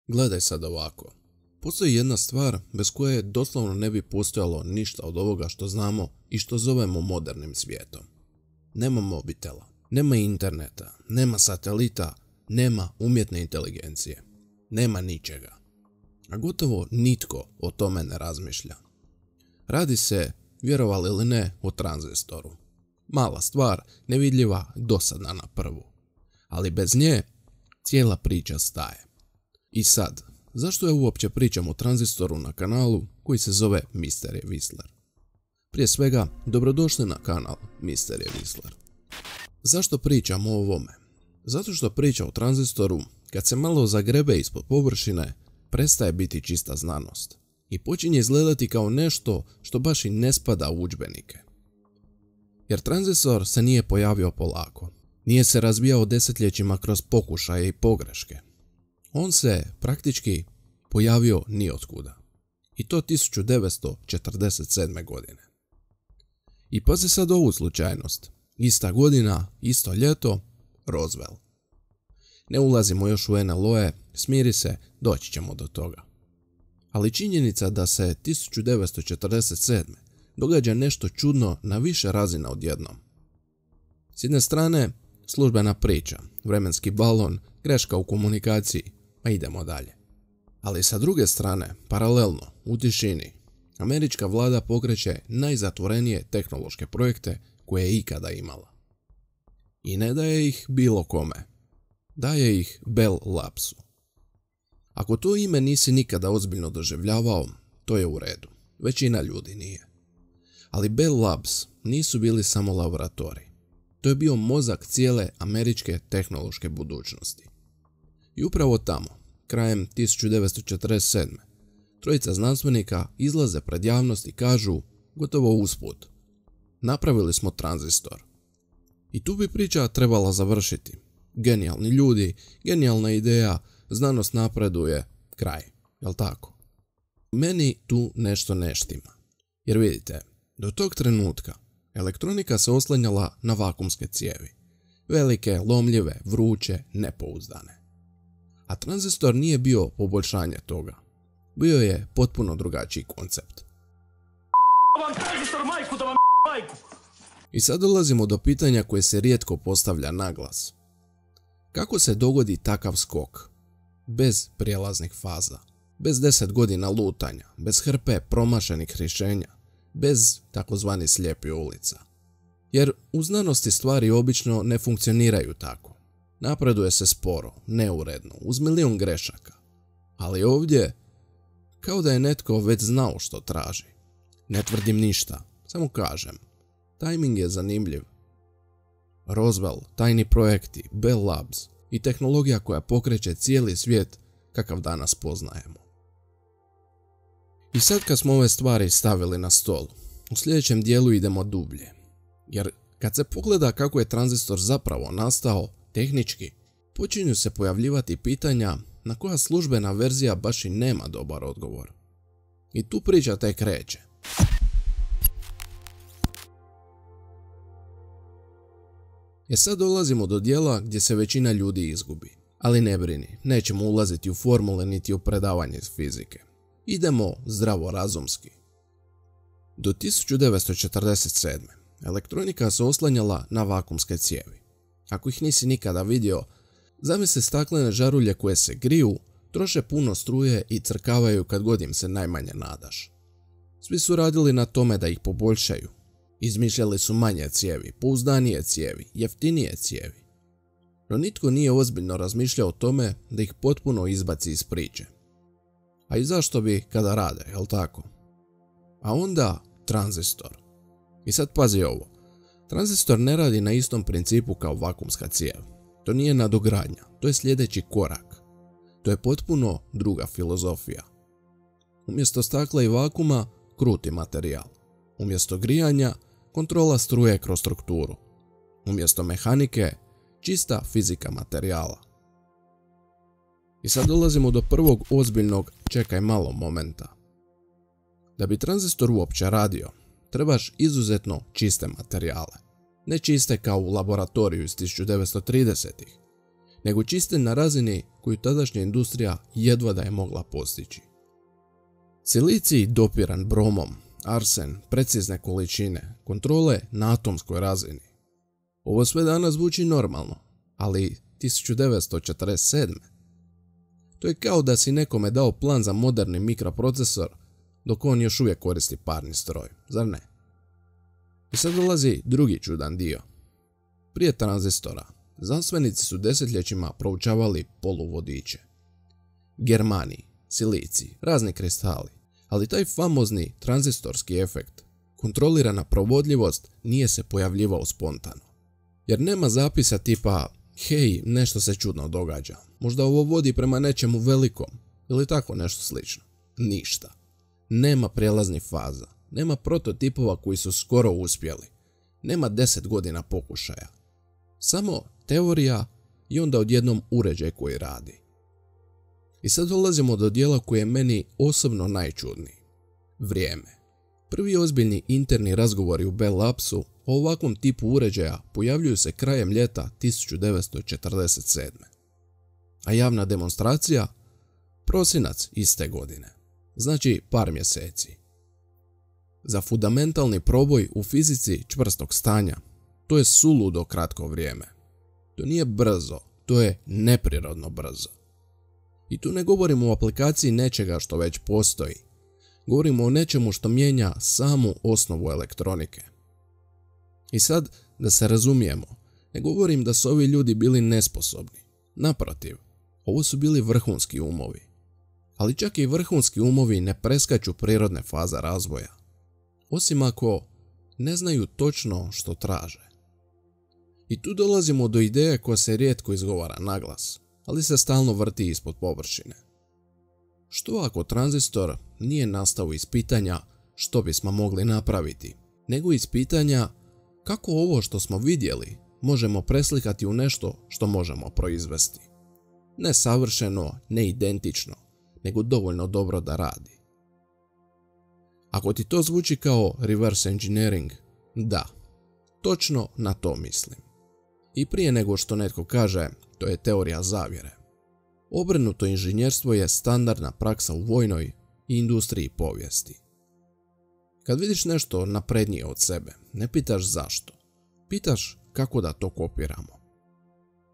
Gledaj sad ovako. Postoji jedna stvar bez koje doslovno ne bi postojalo ništa od ovoga što znamo i što zovemo modernim svijetom. Nema mobitela, nema interneta, nema satelita, nema umjetne inteligencije. Nema ničega. A gotovo nitko o tome ne razmišlja. Radi se, vjerovali ili ne, o tranzistoru. Mala stvar, nevidljiva, dosadna na prvu. Ali bez nje cijela priča staje. I sad, zašto ja uopće pričam o tranzistoru na kanalu koji se zove Mister je Whistler? Prije svega, dobrodošli na kanal Mister je Whistler. Zašto pričam o ovome? Zato što priča o tranzistoru, kad se malo zagrebe ispod površine, prestaje biti čista znanost i počinje izgledati kao nešto što baš i ne spada u udžbenike. Jer tranzistor se nije pojavio polako, nije se razvijao desetljećima kroz pokušaje i pogreške. On se praktički pojavio niotkuda. I to 1947. godine. I pazi sad ovu slučajnost. Ista godina, isto ljeto, Roswell. Ne ulazimo još u NLO-e, smiri se, doći ćemo do toga. Ali činjenica da se 1947. događa nešto čudno na više razina odjednom. S jedne strane, službena priča, vremenski balon, greška u komunikaciji, a idemo dalje. Ali sa druge strane, paralelno, u tišini, američka vlada pokreće najzatvorenije tehnološke projekte koje je ikada imala. I ne daje ih bilo kome. Daje ih Bell Labsu. Ako to ime nisi nikada ozbiljno doživljavao, to je u redu. Većina ljudi nije. Ali Bell Labs nisu bili samo laboratorij. To je bio mozak cijele američke tehnološke budućnosti. I upravo tamo, krajem 1947. trojica znanstvenika izlaze pred javnost i kažu, gotovo usput, napravili smo tranzistor. I tu bi priča trebala završiti. Genijalni ljudi, genijalna ideja, znanost napreduje, kraj, jel tako? Meni tu nešto ne štima. Jer vidite, do tog trenutka elektronika se oslanjala na vakumske cijevi. Velike, lomljive, vruće, nepouzdane. A tranzistor nije bio poboljšanje toga. Bio je potpuno drugačiji koncept. I sad dolazimo do pitanja koje se rijetko postavlja naglas. Kako se dogodi takav skok? Bez prijelaznih faza, bez 10 godina lutanja, bez hrpe promašenih rješenja, bez takozvani slijepi ulica. Jer u znanosti stvari obično ne funkcioniraju tako. Napreduje se sporo, neuredno, uz milion grešaka. Ali ovdje, kao da je netko već znao što traži. Ne tvrdim ništa, samo kažem. Tajming je zanimljiv. Roswell, tajni projekti, Bell Labs i tehnologija koja pokreće cijeli svijet kakav danas poznajemo. I sad kad smo ove stvari stavili na stol, u sljedećem dijelu idemo dublje. Jer kad se pogleda kako je tranzistor zapravo nastao, tehnički, počinju se pojavljivati pitanja na koja službena verzija baš i nema dobar odgovor. I tu priča tek kreće. Sad dolazimo do dijela gdje se većina ljudi izgubi. Ali ne brini, nećemo ulaziti u formule niti u predavanje iz fizike. Idemo zdravorazumski. Do 1947. elektronika se oslanjala na vakumske cijevi. Ako ih nisi nikada vidio, zamisli staklene žarulje koje se griju, troše puno struje i crkavaju kad god im se najmanje nadaš. Svi su radili na tome da ih poboljšaju. Izmišljali su manje cijevi, pouzdanije cijevi, jeftinije cijevi. No nitko nije ozbiljno razmišljao o tome da ih potpuno izbaci iz priče. A i zašto bi kada rade, jel tako? A onda tranzistor. I sad pazi ovo. Tranzistor ne radi na istom principu kao vakumska cijev. To nije nadogradnja, to je sljedeći korak. To je potpuno druga filozofija. Umjesto stakla i vakuma, kruti materijal. Umjesto grijanja, kontrola struje kroz strukturu. Umjesto mehanike, čista fizika materijala. I sad dolazimo do prvog ozbiljnog čekaj malo momenta. Da bi tranzistor uopće radio, trebaš izuzetno čiste materijale. Ne čiste kao u laboratoriju iz 1930-ih, nego čiste na razini koju tadašnja industrija jedva da je mogla postići. Silicij dopiran bromom, arsen, precizne količine, kontrole na atomskoj razini. Ovo sve danas zvuči normalno, ali 1947. To je kao da si nekome dao plan za moderni mikroprocesor, dok on još uvijek koristi parni stroj, zar ne? I sad dolazi drugi čudan dio. Prije tranzistora, znanstvenici su desetljećima proučavali poluvodiče. Germanij, silicij, razni kristali, ali taj famozni tranzistorski efekt, kontrolirana provodljivost, nije se pojavljivao spontano. Jer nema zapisa tipa, hej, nešto se čudno događa, možda ovo vodi prema nečemu velikom, ili tako nešto slično. Ništa. Nema prijelaznih faza, nema prototipova koji su skoro uspjeli, nema 10 godina pokušaja. Samo teorija i onda odjednom uređaj koji radi. I sad dolazimo do dijela koji je meni osobno najčudniji. Vrijeme. Prvi ozbiljni interni razgovori u Bell Labsu o ovakvom tipu uređaja pojavljuju se krajem ljeta 1947. A javna demonstracija? Prosinac iste godine. Znači par mjeseci. Za fundamentalni proboj u fizici čvrstog stanja, to je suludo kratko vrijeme. To nije brzo, to je neprirodno brzo. I tu ne govorimo o aplikaciji nečega što već postoji. Govorimo o nečemu što mijenja samu osnovu elektronike. I sad, da se razumijemo, ne govorim da su ovi ljudi bili nesposobni. Naprotiv, ovo su bili vrhunski umovi. Ali čak i vrhunski umovi ne preskaču prirodne faze razvoja. Osim ako ne znaju točno što traže. I tu dolazimo do ideje koja se rijetko izgovara naglas, ali se stalno vrti ispod površine. Što ako tranzistor nije nastao iz pitanja što bismo mogli napraviti, nego iz pitanja kako ovo što smo vidjeli možemo preslikati u nešto što možemo proizvesti. Ne savršeno, ne identično, nego dovoljno dobro da radi. Ako ti to zvuči kao reverse engineering, da, točno na to mislim. I prije nego što netko kaže, to je teorija zavjere. Obrnuto inženjerstvo je standardna praksa u vojnoj i industriji povijesti. Kad vidiš nešto naprednije od sebe, ne pitaš zašto, pitaš kako da to kopiramo.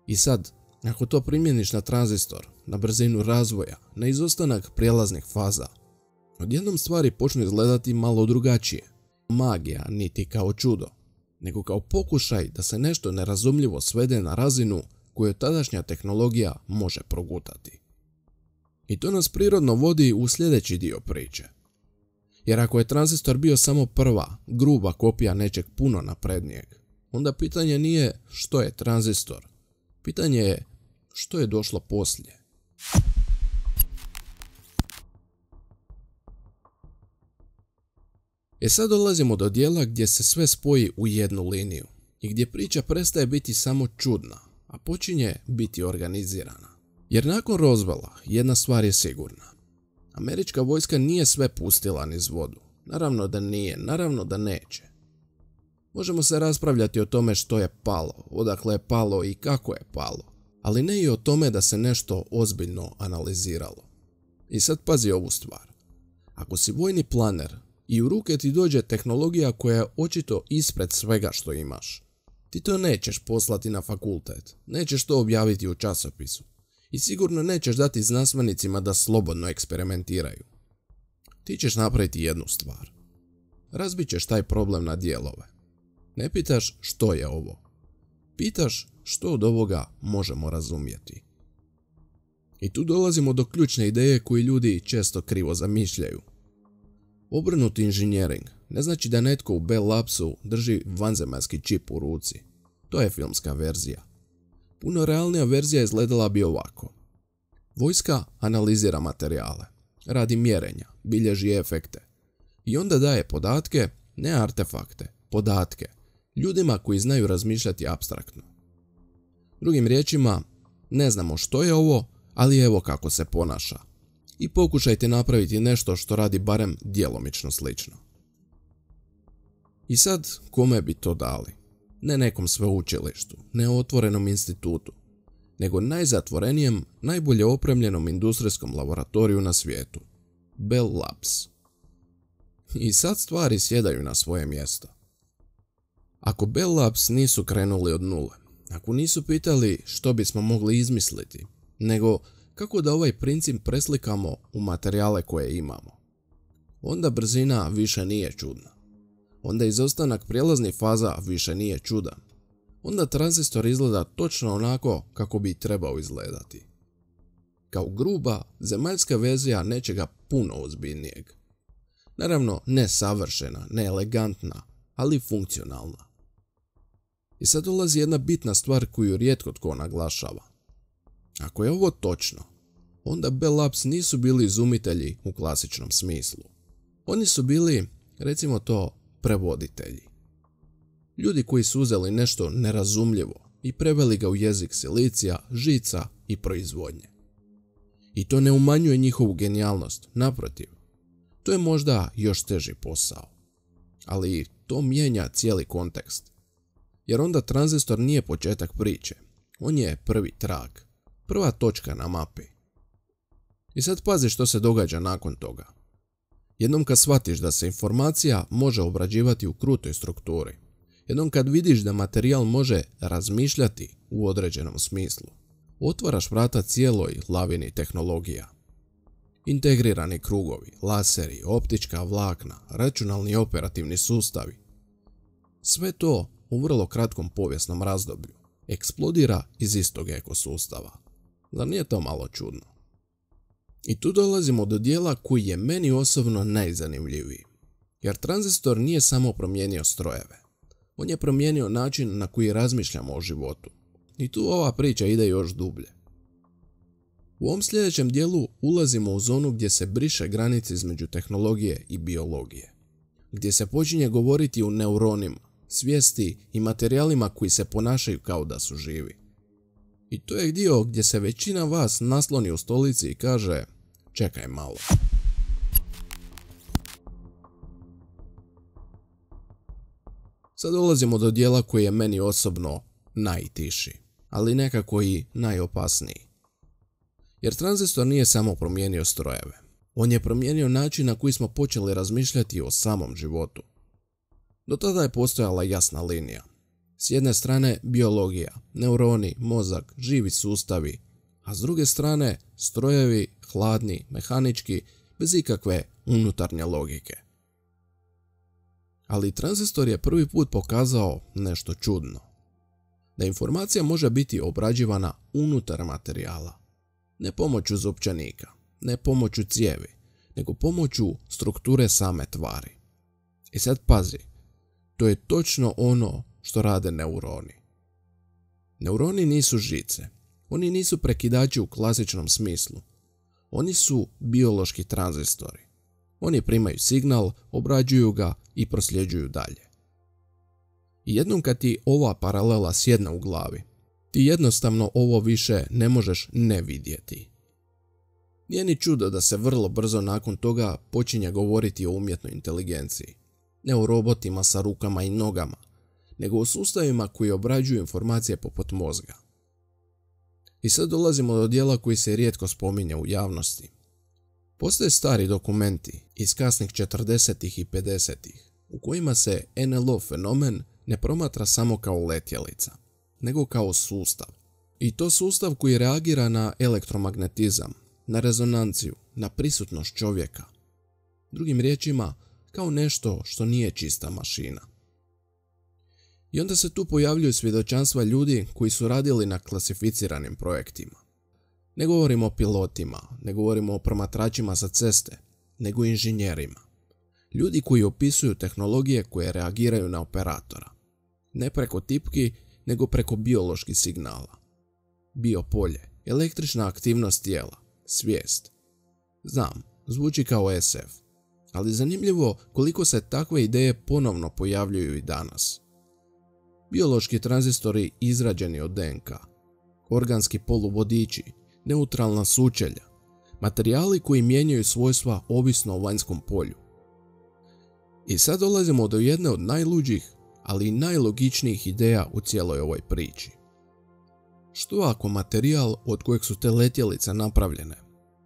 I sad, ako to primjeniš na tranzistor, na brzinu razvoja, na izostanak prijelaznih faza, odjednom stvari počnu izgledati malo drugačije. Magija niti kao čudo, nego kao pokušaj da se nešto nerazumljivo svede na razinu koju tadašnja tehnologija može progutati. I to nas prirodno vodi u sljedeći dio priče. Jer ako je tranzistor bio samo prva, gruba kopija nečeg puno naprednijeg, onda pitanje nije što je tranzistor, pitanje je što je došlo poslije. Sad dolazimo do dijela gdje se sve spoji u jednu liniju i gdje priča prestaje biti samo čudna, a počinje biti organizirana. Jer nakon Roswella jedna stvar je sigurna. Američka vojska nije sve pustila niz vodu. Naravno da nije, naravno da neće. Možemo se raspravljati o tome što je palo, odakle je palo i kako je palo, ali ne i o tome da se nešto ozbiljno analiziralo. I sad pazi ovu stvar. Ako si vojni planer i u ruke ti dođe tehnologija koja je očito ispred svega što imaš, ti to nećeš poslati na fakultet, nećeš to objaviti u časopisu i sigurno nećeš dati znanstvenicima da slobodno eksperimentiraju. Ti ćeš napraviti jednu stvar. Razbit ćeš taj problem na dijelove. Ne pitaš što je ovo. Pitaš što od ovoga možemo razumjeti. I tu dolazimo do ključne ideje koju ljudi često krivo zamišljaju. Obrnuti inženjering ne znači da netko u Bell Labsu drži vanzemaljski čip u ruci. To je filmska verzija. Puno realnija verzija izgledala bi ovako. Vojska analizira materijale, radi mjerenja, bilježi efekte i onda daje podatke, ne artefakte, podatke, ljudima koji znaju razmišljati apstraktno. Drugim riječima, ne znamo što je ovo, ali evo kako se ponaša. I pokušajte napraviti nešto što radi barem djelomično slično. I sad, kome bi to dali? Ne nekom sveučilištu, ne otvorenom institutu, nego najzatvorenijem, najbolje opremljenom industrijskom laboratoriju na svijetu, Bell Labs. I sad stvari sjedaju na svoje mjesto. Ako Bell Labs nisu krenuli od nule, ako nisu pitali što bismo mogli izmisliti, nego kako da ovaj princip preslikamo u materijale koje imamo, onda brzina više nije čudna. Onda izostanak prijelaznih faza više nije čudan. Onda tranzistor izgleda točno onako kako bi trebao izgledati. Kao gruba, zemaljska verzija nečega puno ozbiljnijeg. Naravno, ne savršena, ne elegantna, ali funkcionalna. I sad dolazi jedna bitna stvar koju rijetko tko naglašava. Ako je ovo točno, onda Bell Labs nisu bili izumitelji u klasičnom smislu. Oni su bili, recimo to, prevoditelji. Ljudi koji su uzeli nešto nerazumljivo i preveli ga u jezik silicija, žica i proizvodnje. I to ne umanjuje njihovu genijalnost, naprotiv. To je možda još teži posao. Ali to mijenja cijeli kontekst. Jer onda tranzistor nije početak priče. On je prvi trag, prva točka na mapi. I sad pazi što se događa nakon toga. Jednom kad shvatiš da se informacija može obrađivati u krutoj strukturi, jednom kad vidiš da materijal može razmišljati u određenom smislu, otvaraš vrata cijeloj lavini tehnologija. Integrirani krugovi, laseri, optička vlakna, računalni operativni sustavi. Sve to u vrlo kratkom povijesnom razdoblju eksplodira iz istog ekosustava. Zar nije to malo čudno? I tu dolazimo do dijela koji je meni osobno najzanimljiviji. Jer tranzistor nije samo promijenio strojeve. On je promijenio način na koji razmišljamo o životu. I tu ova priča ide još dublje. U ovom sljedećem dijelu ulazimo u zonu gdje se briše granica između tehnologije i biologije. Gdje se počinje govoriti o neuronima, svijesti i materijalima koji se ponašaju kao da su živi. I to je dio gdje se većina vas nasloni u stolici i kaže: čekaj malo. Sad dolazimo do dijela koji je meni osobno najtiši, ali nekako i najopasniji. Jer tranzistor nije samo promijenio strojeve. On je promijenio način na koji smo počeli razmišljati o samom životu. Do tada je postojala jasna linija. S jedne strane biologija, neuroni, mozak, živi sustavi, a s druge strane strojevi, hladni, mehanički, bez ikakve unutarnje logike. Ali tranzistor je prvi put pokazao nešto čudno. Da informacija može biti obrađivana unutar materijala. Ne pomoću zupčanika, ne pomoću cijevi, nego pomoću strukture same tvari. I sad pazi, to je točno ono što rade neuroni. Neuroni nisu žice, oni nisu prekidači u klasičnom smislu. Oni su biološki tranzistori. Oni primaju signal, obrađuju ga i prosljeđuju dalje. I jednom kad ti ova paralela sjedne u glavi, ti jednostavno ovo više ne možeš ne vidjeti. Nije ni čudo da se vrlo brzo nakon toga počinje govoriti o umjetnoj inteligenciji. Ne o robotima sa rukama i nogama, nego o sustavima koji obrađuju informacije poput mozga. I sad dolazimo do dijela koji se rijetko spominje u javnosti. Postoje stari dokumenti iz kasnih 40. i 50. u kojima se NLO fenomen ne promatra samo kao letjelica, nego kao sustav. I to sustav koji reagira na elektromagnetizam, na rezonanciju, na prisutnost čovjeka. Drugim riječima, kao nešto što nije čista mašina. I onda se tu pojavljuju svjedočanstva ljudi koji su radili na klasificiranim projektima. Ne govorimo o pilotima, ne govorimo o promatračima sa ceste, nego o inženjerima. Ljudi koji opisuju tehnologije koje reagiraju na operatora. Ne preko tipki, nego preko bioloških signala. Biopolje, električna aktivnost tijela, svijest. Znam, zvuči kao SF, ali zanimljivo koliko se takve ideje ponovno pojavljuju i danas. Biološki tranzistori izrađeni od DNK, organski poluvodiči, neutralna sučelja, materijali koji mijenjaju svojstva ovisno o vanjskom polju. I sad dolazimo do jedne od najluđih, ali i najlogičnijih ideja u cijeloj ovoj priči. Što ako materijal od kojeg su te letjelice napravljene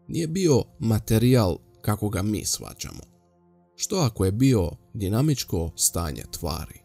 nije bio materijal kako ga mi shvaćamo? Što ako je bio dinamičko stanje tvari?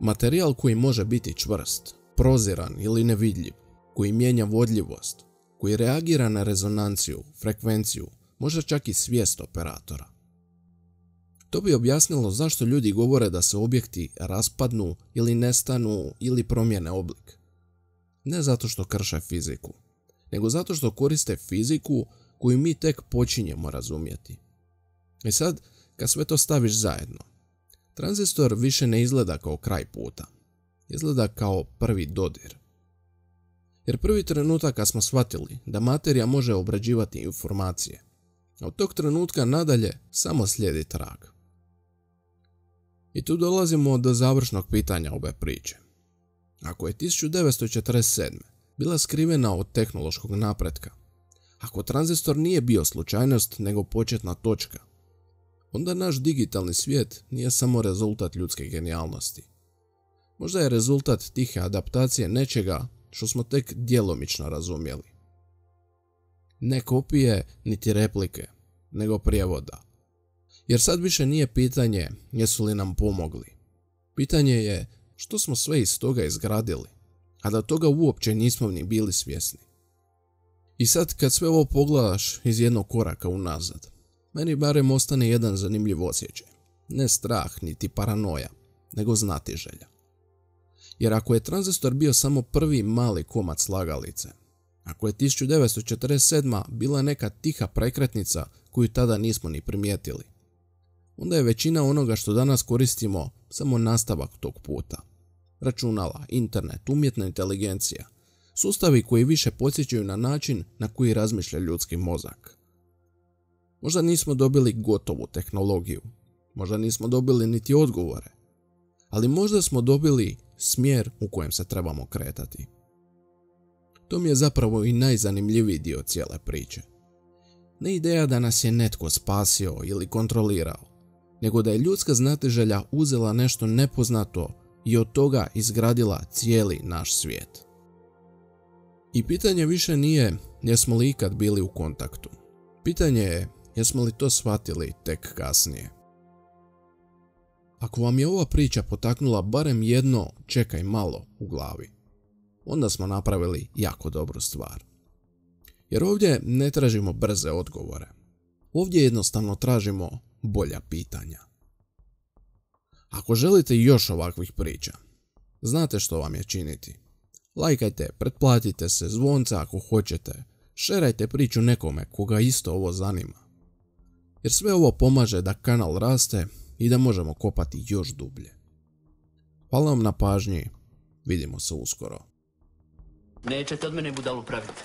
Materijal koji može biti čvrst, proziran ili nevidljiv, koji mijenja vodljivost, koji reagira na rezonanciju, frekvenciju, možda čak i svijest operatora. To bi objasnilo zašto ljudi govore da se objekti raspadnu ili nestanu ili promijene oblik. Ne zato što krše fiziku, nego zato što koriste fiziku koju mi tek počinjemo razumjeti. I sad, kad sve to staviš zajedno, tranzistor više ne izgleda kao kraj puta. Izgleda kao prvi dodir. Jer prvi trenutak kad smo shvatili da materija može obrađivati informacije, a od tog trenutka nadalje samo slijedi trag. I tu dolazimo do završnog pitanja ove priče. Ako je 1947. bila skrivena od tehnološkog napretka, ako tranzistor nije bio slučajnost nego početna točka, onda naš digitalni svijet nije samo rezultat ljudske genijalnosti. Možda je rezultat tihe adaptacije nečega što smo tek djelomično razumjeli. Ne kopije niti replike, nego prijevoda. Jer sad više nije pitanje jesu li nam pomogli. Pitanje je što smo sve iz toga izgradili, a da toga uopće nismo ni bili svjesni. I sad kad sve ovo pogledaš iz jednog koraka unazad, meni barem ostane jedan zanimljiv osjećaj. Ne strah niti paranoja, nego znatiželja. Jer ako je tranzistor bio samo prvi mali komad slagalice, ako je 1947. bila neka tiha prekretnica koju tada nismo ni primijetili, onda je većina onoga što danas koristimo samo nastavak tog puta. Računala, internet, umjetna inteligencija, sustavi koji više podsjećaju na način na koji razmišlja ljudski mozak. Možda nismo dobili gotovu tehnologiju, možda nismo dobili niti odgovore, ali možda smo dobili smjer u kojem se trebamo kretati. To mi je zapravo i najzanimljiviji dio cijele priče. Ne ideja da nas je netko spasio ili kontrolirao, nego da je ljudska znatiželja uzela nešto nepoznato i od toga izgradila cijeli naš svijet. I pitanje više nije jesmo li ikad bili u kontaktu. Pitanje je jesmo li to shvatili tek kasnije. Ako vam je ova priča potaknula barem jedno čekaj malo u glavi, onda smo napravili jako dobru stvar. Jer ovdje ne tražimo brze odgovore. Ovdje jednostavno tražimo bolja pitanja. Ako želite još ovakvih priča, znate što vam je činiti. Lajkajte, pretplatite se, zvonca ako hoćete, šerajte priču nekome koga isto ovo zanima. Jer sve ovo pomaže da kanal raste i da možemo kopati još dublje. Hvala vam na pažnji, vidimo se uskoro. Nećete od mene budalu praviti.